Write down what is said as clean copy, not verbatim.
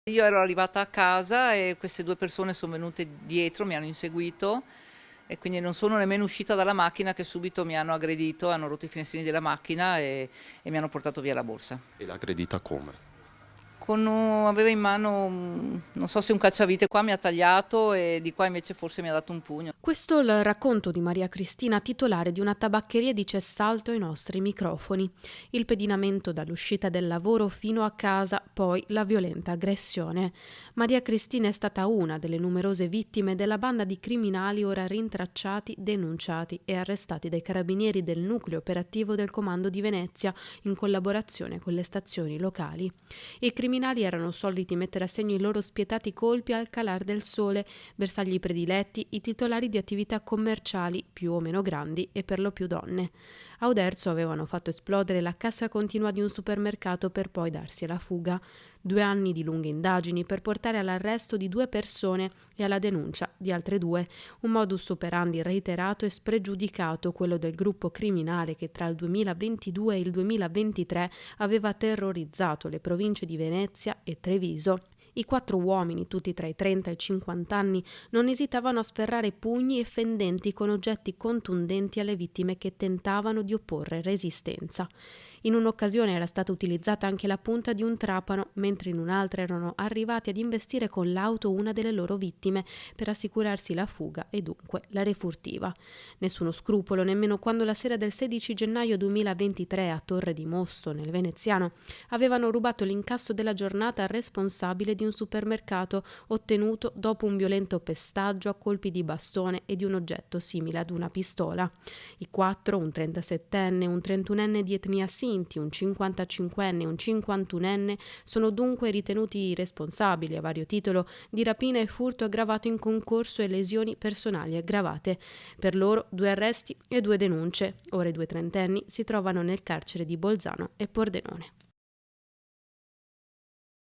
Io ero arrivata a casa e queste 2 persone son venute dietro, mi hanno inseguito e quindi non sono nemmeno uscita dalla macchina che subito mi hanno aggredito, hanno rotto i finestrini della macchina e mi hanno portato via la borsa. E l'ha aggredita come? Aveva in mano, non so se un cacciavite, qua mi ha tagliato e di qua invece forse mi ha dato un pugno. Questo è il racconto di Maria Cristina, titolare di una tabaccheria di Cessalto ai nostri microfoni. Il pedinamento dall'uscita del lavoro fino a casa, poi la violenta aggressione. Maria Cristina è stata una delle numerose vittime della banda di criminali ora rintracciati, denunciati e arrestati dai carabinieri del nucleo operativo del Comando di Venezia in collaborazione con le stazioni locali. I criminali erano soliti mettere a segno i loro spietati colpi al calar del sole, bersagli prediletti, i titolari di attività commerciali più o meno grandi e per lo più donne. A Oderzo avevano fatto esplodere la cassa continua di un supermercato per poi darsi alla fuga. 2 anni di lunghe indagini per portare all'arresto di 2 persone e alla denuncia di altre 2. Un modus operandi reiterato e spregiudicato, quello del gruppo criminale che tra il 2022 e il 2023 aveva terrorizzato le province di Venezia e Treviso. I 4 uomini, tutti tra i 30 e i 50 anni, non esitavano a sferrare pugni e fendenti con oggetti contundenti alle vittime che tentavano di opporre resistenza. In un'occasione era stata utilizzata anche la punta di un trapano, mentre in un'altra erano arrivati ad investire con l'auto una delle loro vittime per assicurarsi la fuga e dunque la refurtiva. Nessuno scrupolo nemmeno quando la sera del 16 gennaio 2023 a Torre di Mosto, nel Veneziano, avevano rubato l'incasso della giornata al responsabile di un supermercato ottenuto dopo un violento pestaggio a colpi di bastone e di un oggetto simile ad una pistola. I 4, un 37enne, un 31enne di etnia Sinti, un 55enne e un 51enne, sono dunque ritenuti responsabili a vario titolo di rapina e furto aggravato in concorso e lesioni personali aggravate. Per loro 2 arresti e 2 denunce. Ora i 2 trentenni si trovano nel carcere di Bolzano e Pordenone.